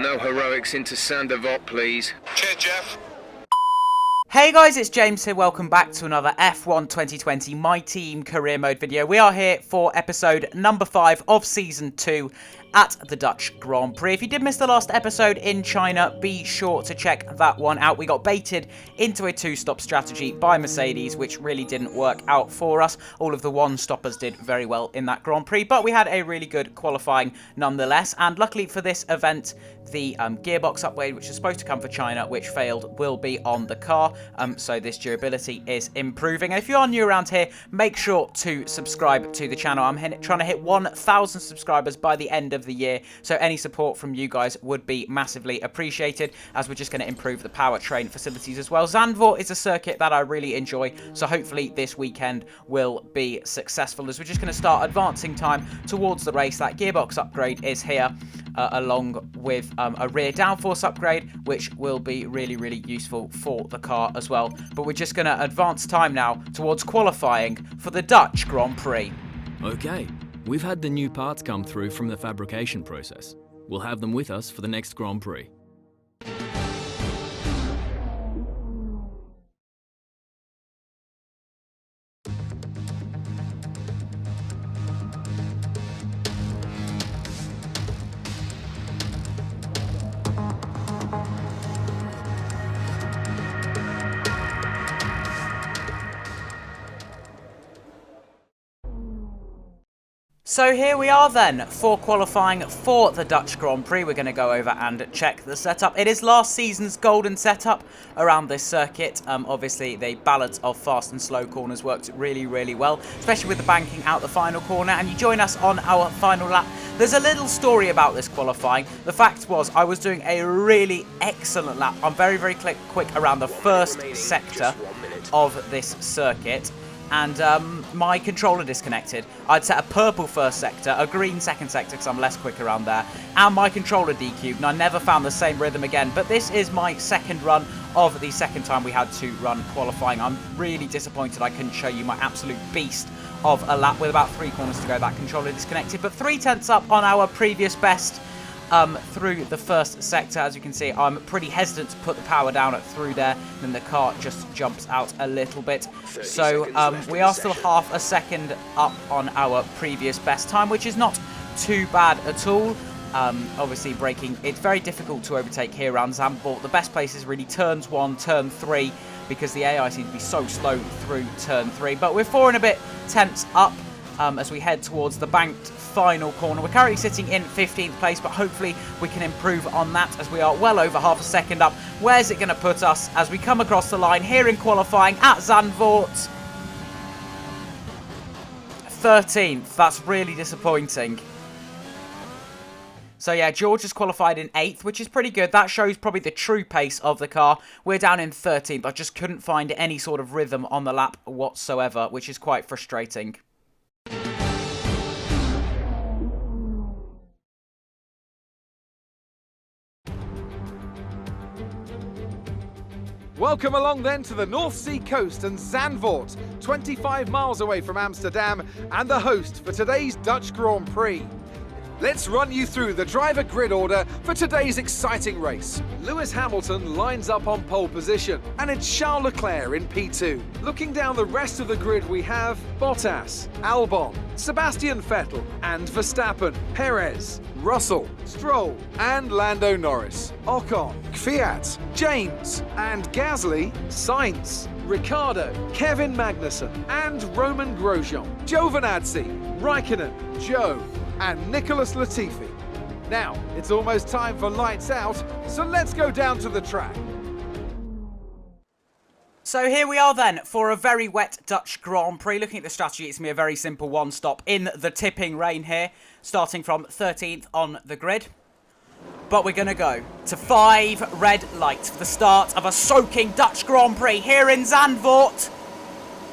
No heroics into Zandvoort, please. Cheers, Jeff. Hey guys, it's James here. Welcome back to another F1 2020 My Team Career Mode video. We are here for episode number 5 of Season 2 at the Dutch Grand Prix. If you did miss the last episode in China, be sure to check that one out. We got baited into a two-stop strategy by Mercedes, which really didn't work out for us. All of the one-stoppers did very well in that Grand Prix, but we had a really good qualifying nonetheless. And luckily for this event, the gearbox upgrade, which is supposed to come for China, which failed, will be on the car. So this durability is improving. And if you are new around here, make sure to subscribe to the channel. I'm trying to hit 1,000 subscribers by the end of the year, so any support from you guys would be massively appreciated, as we're just going to improve the powertrain facilities as well. Zandvoort is a circuit that I really enjoy, so hopefully this weekend will be successful, as we're just going to start advancing time towards the race. That gearbox upgrade is here, along with a rear downforce upgrade, which will be really useful for the car as well. But we're just going to advance time now towards qualifying for the Dutch Grand Prix. Okay, we've had the new parts come through from the fabrication process. We'll have them with us for the next Grand Prix. So here we are then for qualifying for the Dutch Grand Prix. We're going to go over and check the setup. It is last season's golden setup around this circuit. Obviously, the balance of fast and slow corners worked really well, especially with the banking out the final corner. And you join us on our final lap. There's a little story about this qualifying. The fact was, I was doing a really excellent lap. I'm very quick around the first sector of this circuit. And my controller disconnected. I'd set a purple first sector, a green second sector because I'm less quick around there, and my controller dequeued, and I never found the same rhythm again. But this is my second run of the second time we had to run qualifying. I'm really disappointed I couldn't show you my absolute beast of a lap with about 3 corners to go. That controller disconnected, but 3/10 up on our previous best through the first sector. As you can see, I'm pretty hesitant to put the power down through there, and then the car just jumps out a little bit. So we are still half a second up on our previous best time, which is not too bad at all. Obviously braking, it's very difficult to overtake here around Zandvoort. The best place is really turns 1, turn 3, because the AI seems to be so slow through turn 3. But we're 4 and a bit tenths up as we head towards the banked final corner. We're currently sitting in 15th place, but hopefully we can improve on that, as we are well over half a second up. Where's it going to put us as we come across the line here in qualifying at Zandvoort? 13th. That's really disappointing. So yeah, George has qualified in 8th, which is pretty good. That shows probably the true pace of the car. We're down in 13th. I just couldn't find any sort of rhythm on the lap whatsoever, which is quite frustrating. Welcome along then to the North Sea coast and Zandvoort, 25 miles away from Amsterdam, and the host for today's Dutch Grand Prix. Let's run you through the driver grid order for today's exciting race. Lewis Hamilton lines up on pole position, and it's Charles Leclerc in P2. Looking down the rest of the grid, we have Bottas, Albon, Sebastian Vettel, and Verstappen, Perez, Russell, Stroll, and Lando Norris, Ocon, Kvyat, James, and Gasly, Sainz, Ricciardo, Kevin Magnussen, and Roman Grosjean, Giovinazzi, Raikkonen, Joe, and Nicholas Latifi. Now, it's almost time for lights out, so let's go down to the track. So here we are then for a very wet Dutch Grand Prix. Looking at the strategy, it's going to be a very simple one-stop in the tipping rain here, starting from 13th on the grid. But we're going to go to 5 red lights for the start of a soaking Dutch Grand Prix here in Zandvoort.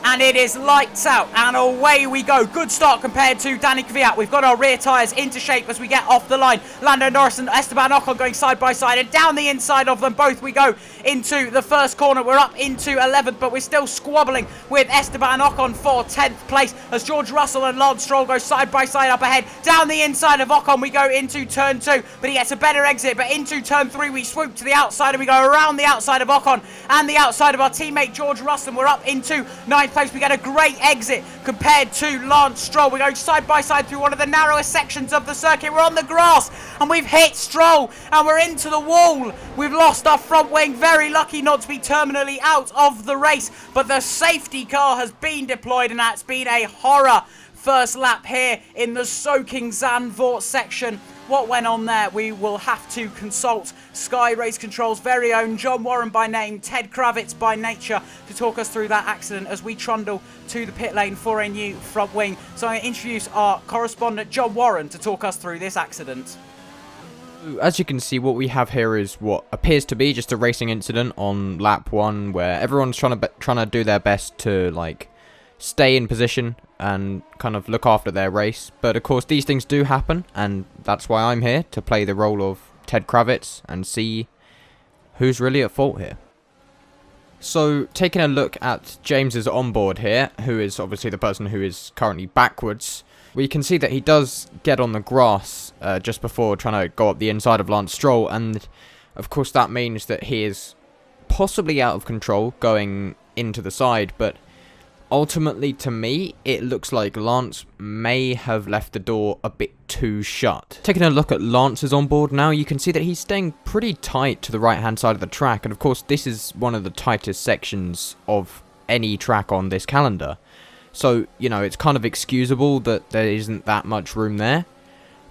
and it is lights out, and away we go. Good start compared to Danny Kvyat. We've got our rear tyres into shape as we get off the line. Lando Norris and Esteban Ocon going side by side, and down the inside of them both we go into the first corner. We're up into 11th, but we're still squabbling with Esteban Ocon for 10th place as George Russell and Lance Stroll go side by side up ahead. Down the inside of Ocon we go into turn 2, but he gets a better exit. But into turn 3 we swoop to the outside, and we go around the outside of Ocon and the outside of our teammate George Russell. We're up into 9th place. We get a great exit compared to Lance Stroll. We're going side by side through one of the narrowest sections of the circuit. We're on the grass and we've hit Stroll and we're into the wall. We've lost our front wing. Very lucky not to be terminally out of the race, but the safety car has been deployed and that's been a horror first lap here in the soaking Zandvoort section. What went on there? We will have to consult Sky Race Control's very own John Warren by name, Ted Kravitz by nature, to talk us through that accident as we trundle to the pit lane for a new front wing. So I'm going to introduce our correspondent John Warren to talk us through this accident. As you can see, what we have here is what appears to be just a racing incident on lap 1 where everyone's trying to do their best to like stay in position and kind of look after their race. But of course these things do happen, and that's why I'm here to play the role of Ted Kravitz and see who's really at fault here. So taking a look at James's onboard here, who is obviously the person who is currently backwards, we can see that he does get on the grass just before trying to go up the inside of Lance Stroll, and of course that means that he is possibly out of control going into the side. But ultimately, to me, it looks like Lance may have left the door a bit too shut. Taking a look at Lance's onboard now, you can see that he's staying pretty tight to the right-hand side of the track. And of course, this is one of the tightest sections of any track on this calendar. So, you know, it's kind of excusable that there isn't that much room there.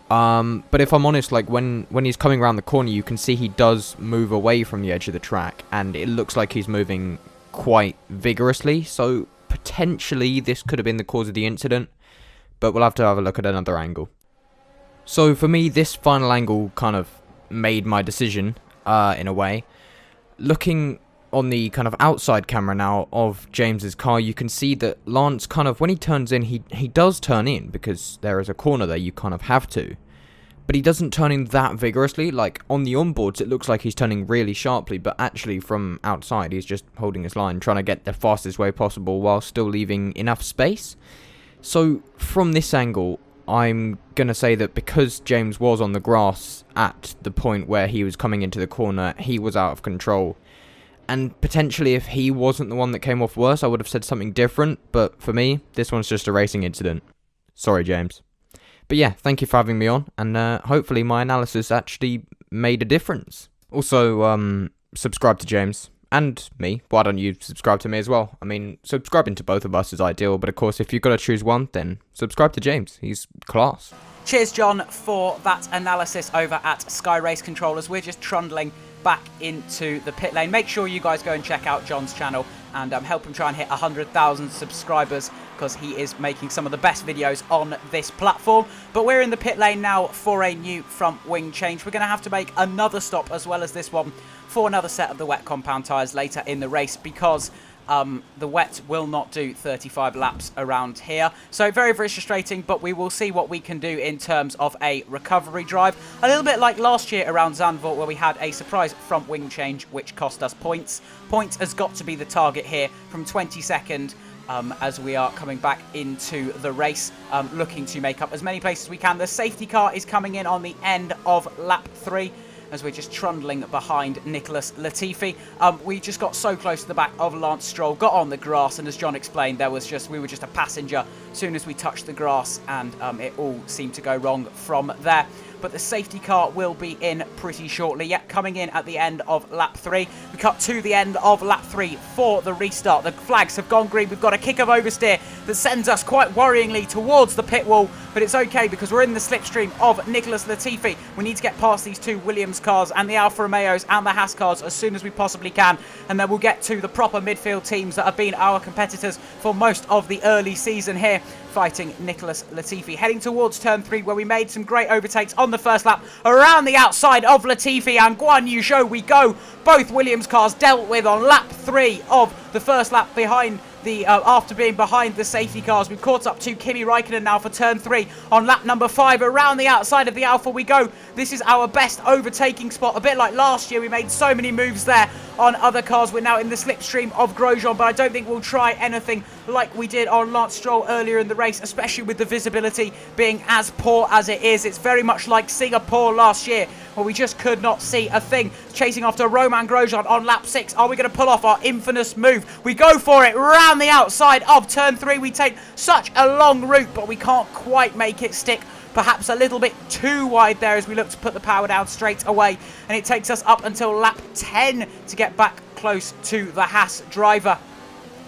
But if I'm honest, like when he's coming around the corner, you can see he does move away from the edge of the track. And it looks like he's moving quite vigorously. So potentially this could have been the cause of the incident, but we'll have to have a look at another angle. So for me, this final angle kind of made my decision in a way. Looking on the kind of outside camera now of James's car, you can see that Lance kind of, when he turns in, he does turn in because there is a corner there, you kind of have to. But he doesn't turn in that vigorously. Like on the onboards, it looks like he's turning really sharply, but actually from outside, he's just holding his line, trying to get the fastest way possible while still leaving enough space. So from this angle, I'm going to say that because James was on the grass at the point where he was coming into the corner, he was out of control. And potentially if he wasn't the one that came off worse, I would have said something different. But for me, this one's just a racing incident. Sorry, James. But yeah, thank you for having me on, and hopefully my analysis actually made a difference. Also, subscribe to James, and me. Why don't you subscribe to me as well? I mean, subscribing to both of us is ideal, but of course, if you've got to choose one, then subscribe to James. He's class. Cheers, John, for that analysis over at Sky Race Controllers. We're just trundling back into the pit lane. Make sure you guys go and check out John's channel and help him try and hit 100,000 subscribers, because he is making some of the best videos on this platform. But we're in the pit lane now for a new front wing change. We're going to have to make another stop as well as this one for another set of the wet compound tyres later in the race, because the wet will not do 35 laps around here. So very, very frustrating, but we will see what we can do in terms of a recovery drive. A little bit like last year around Zandvoort, where we had a surprise front wing change which cost us points. Points has got to be the target here from 22nd as we are coming back into the race, looking to make up as many places as we can. The safety car is coming in on the end of lap 3. As we're just trundling behind Nicholas Latifi. We just got so close to the back of Lance Stroll, got on the grass, and as John explained, we were just a passenger as soon as we touched the grass, and it all seemed to go wrong from there. But the safety car will be in pretty shortly. Yeah, coming in at the end of lap 3. We cut to the end of lap 3 for the restart. The flags have gone green. We've got a kick of oversteer that sends us quite worryingly towards the pit wall. But it's okay because we're in the slipstream of Nicholas Latifi. We need to get past these two Williams cars and the Alfa Romeos and the Haas cars as soon as we possibly can. And then we'll get to the proper midfield teams that have been our competitors for most of the early season here, fighting Nicholas Latifi. Heading towards turn 3, where we made some great overtakes on the first lap around the outside of Latifi and Guan Yu Zhou we go. Both Williams cars dealt with on lap 3 of the first lap behind after being behind the safety cars. We've caught up to Kimi Räikkönen now for turn 3 on lap number 5. Around the outside of the Alpha we go. This is our best overtaking spot. A bit like last year, we made so many moves there on other cars. We're now in the slipstream of Grosjean, but I don't think we'll try anything like we did on Lance Stroll earlier in the race, especially with the visibility being as poor as it is. It's very much like Singapore last year, where we just could not see a thing. Chasing after Romain Grosjean on lap 6. Are we going to pull off our infamous move? We go for it round the outside of turn 3. We take such a long route, but we can't quite make it stick. Perhaps a little bit too wide there as we look to put the power down straight away. And it takes us up until lap 10 to get back close to the Haas driver.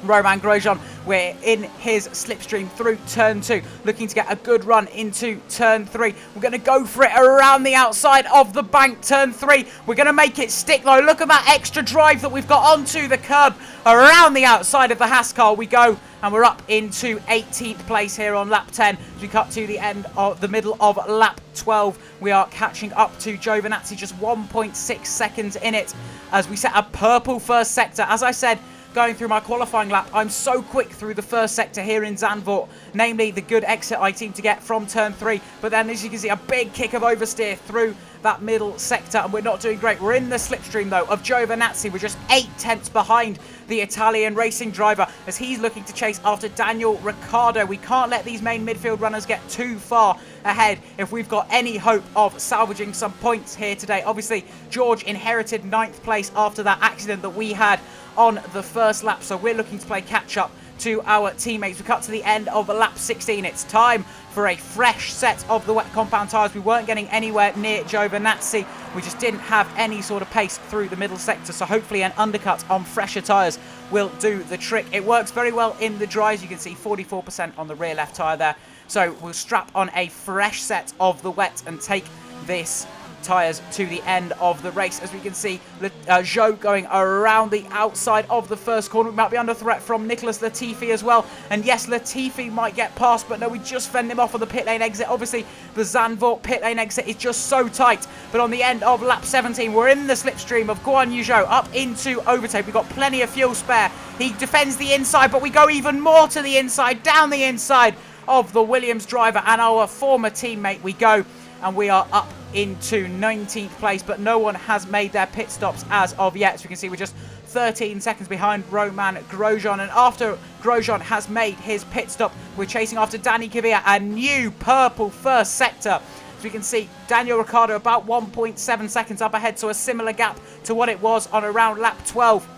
Romain Grosjean, we're in his slipstream through turn 2, looking to get a good run into turn 3. We're going to go for it around the outside of the bank, turn 3. We're going to make it stick though. Look at that extra drive that we've got onto the curb. Around the outside of the Haas car we go, and we're up into 18th place here on lap 10. As we cut to the end of the middle of lap 12, we are catching up to Giovinazzi, just 1.6 seconds in it as we set a purple first sector. As I said, going through my qualifying lap, I'm so quick through the first sector here in Zandvoort, namely the good exit I seem to get from turn 3, but then as you can see, a big kick of oversteer through that middle sector, and we're not doing great. We're in the slipstream though of Giovinazzi. We're just 8 tenths behind the Italian racing driver as he's looking to chase after Daniel Ricciardo. We can't let these main midfield runners get too far ahead if we've got any hope of salvaging some points here today. Obviously, George inherited 9th place after that accident that we had on the first lap, so we're looking to play catch-up to our teammates. We cut to the end of lap 16. It's time for a fresh set of the wet compound tyres. We weren't getting anywhere near Giovinazzi. We just didn't have any sort of pace through the middle sector, so hopefully an undercut on fresher tyres will do the trick. It works very well in the dries. You can see 44% on the rear left tyre there. So we'll strap on a fresh set of the wet and take this tyres to the end of the race. As we can see, Zhou going around the outside of the first corner. We might be under threat from Nicholas Latifi as well. And yes, Latifi might get past, but no, we just fend him off on the pit lane exit. Obviously, the Zandvoort pit lane exit is just so tight. But on the end of lap 17, we're in the slipstream of Guan Yu Zhou up into overtake. We've got plenty of fuel spare. He defends the inside, but we go even more to the inside, down the inside of the Williams driver and our former teammate we go. And we are up into 19th place, but no one has made their pit stops as of yet. So we can see we're just 13 seconds behind Romain Grosjean. And after Grosjean has made his pit stop, we're chasing after Danny Kvyat, a new purple first sector. As we can see, Daniel Ricciardo about 1.7 seconds up ahead, so a similar gap to what it was on around lap 12.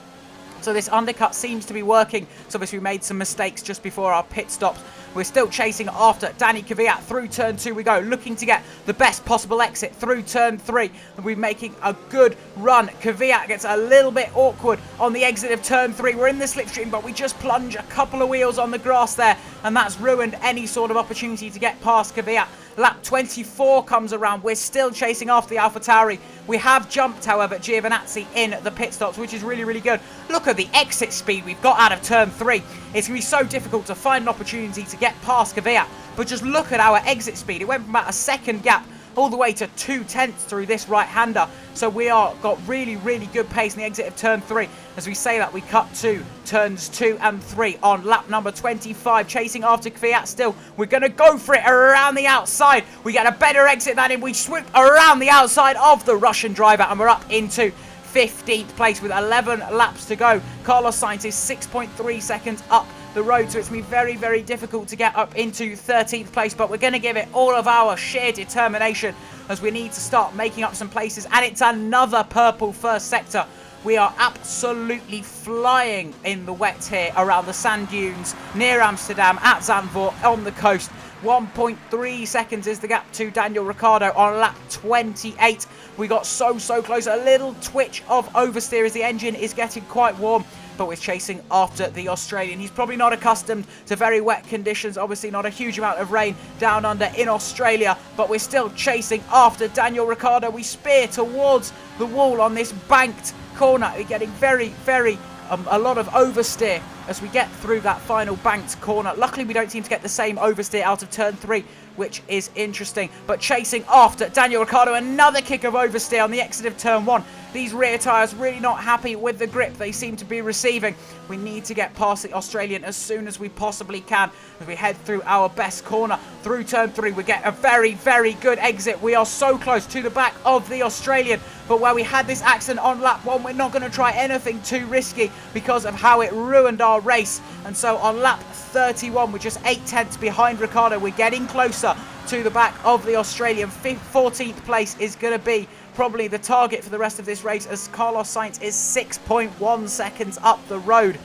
So this undercut seems to be working. So obviously we made some mistakes just before our pit stops. We're still chasing after Danny Kvyat through turn 2 we go, looking to get the best possible exit through turn 3. And we're making a good run. Kvyat gets a little bit awkward on the exit of turn 3. We're in the slipstream, but we just plunge a couple of wheels on the grass there, and that's ruined any sort of opportunity to get past Kvyat. Lap 24 comes around. We're still chasing after the AlphaTauri. We have jumped, however, Giovinazzi in the pit stops, which is really, really good. Look at the exit speed we've got out of turn 3. It's going to be so difficult to find an opportunity to get past Kvyat. But just look at our exit speed. It went from about a second gap all the way to 2 tenths through this right-hander. So we are got really, really good pace in the exit of turn 3. As we say that, we cut to turns 2 and 3 on lap number 25. Chasing after Kvyat still. We're going to go for it around the outside. We get a better exit than him. We swoop around the outside of the Russian driver, and we're up into 15th place with 11 laps to go. Carlos Sainz is 6.3 seconds up the road, so it's going to be very, very difficult to get up into 13th place, but we're going to give it all of our sheer determination as we need to start making up some places. And it's another purple first sector. We are absolutely flying in the wet here around the sand dunes near Amsterdam at Zandvoort on the coast. 1.3 seconds is the gap to Daniel Ricciardo on lap 28. We got so close. A little twitch of oversteer as the engine is getting quite warm, but we're chasing after the Australian. He's probably not accustomed to very wet conditions. Obviously not a huge amount of rain down under in Australia, but we're still chasing after Daniel Ricciardo. We spear towards the wall on this banked corner. We're getting very a lot of oversteer as we get through that final banked corner. Luckily, we don't seem to get the same oversteer out of turn 3 which is interesting. But chasing after Daniel Ricciardo, another kick of oversteer on the exit of turn 1. These rear tyres really not happy with the grip they seem to be receiving. We need to get past the Australian as soon as we possibly can as we head through our best corner. Through turn 3, we get a very, very good exit. We are so close to the back of the Australian. But where we had this accident on lap 1, we're not going to try anything too risky because of how it ruined our race. And so on lap 31, we're just 8/10 behind Ricciardo. We're getting closer to the back of the Australian. 14th place is going to be probably the target for the rest of this race, as Carlos Sainz is 6.1 seconds up the road.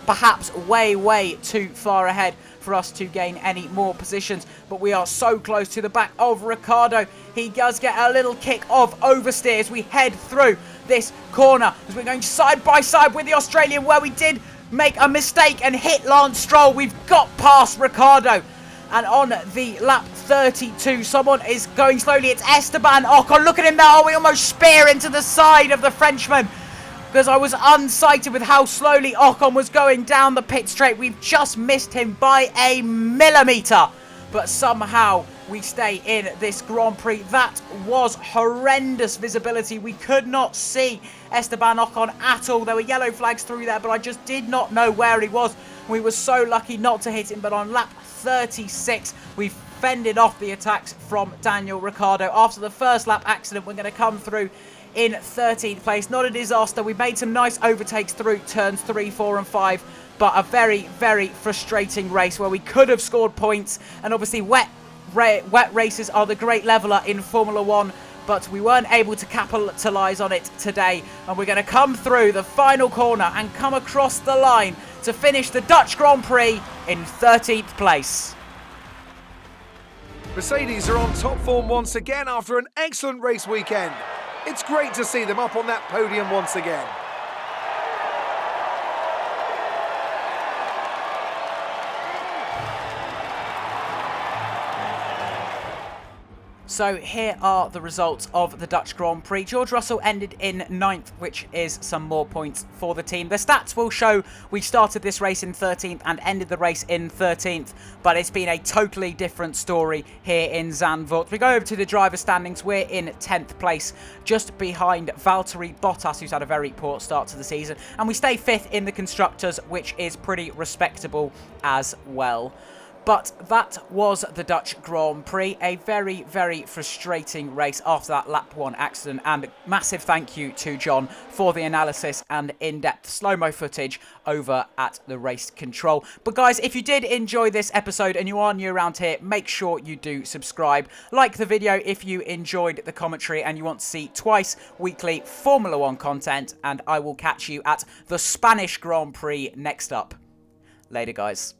Perhaps way, way too far ahead for us to gain any more positions, but we are so close to the back of Ricciardo. He does get a little kick of oversteer as we head through this corner, as we're going side by side with the Australian, where we did make a mistake and hit Lance Stroll. We've got past Ricciardo. And on the lap 32, someone is going slowly. It's Esteban Ocon. Look at him there. Oh, we almost spear into the side of the Frenchman, because I was unsighted with how slowly Ocon was going down the pit straight. We've just missed him by a millimetre. But somehow we stay in this Grand Prix. That was horrendous visibility. We could not see Esteban Ocon at all. There were yellow flags through there, but I just did not know where he was. We were so lucky not to hit him. But on lap 36, we fended off the attacks from Daniel Ricciardo. After the first lap accident, we're going to come through in 13th place. Not a disaster. We made some nice overtakes through turns 3, 4 and 5, but a very, very frustrating race where we could have scored points. And obviously wet races are the great leveler in Formula 1, but we weren't able to capitalise on it today. And we're going to come through the final corner and come across the line to finish the Dutch Grand Prix in 13th place. Mercedes are on top form once again after an excellent race weekend. It's great to see them up on that podium once again. So here are the results of the Dutch Grand Prix. George Russell ended in 9th, which is some more points for the team. The stats will show we started this race in 13th and ended the race in 13th, but it's been a totally different story here in Zandvoort. We go over to the driver standings. We're in 10th place, just behind Valtteri Bottas, who's had a very poor start to the season. And we stay 5th in the Constructors, which is pretty respectable as well. But that was the Dutch Grand Prix, a very, very frustrating race after that lap 1 accident, and massive thank you to John for the analysis and in-depth slow-mo footage over at the race control. But guys, if you did enjoy this episode and you are new around here, make sure you do subscribe. Like the video if you enjoyed the commentary and you want to see twice weekly Formula 1 content, and I will catch you at the Spanish Grand Prix next up. Later, guys.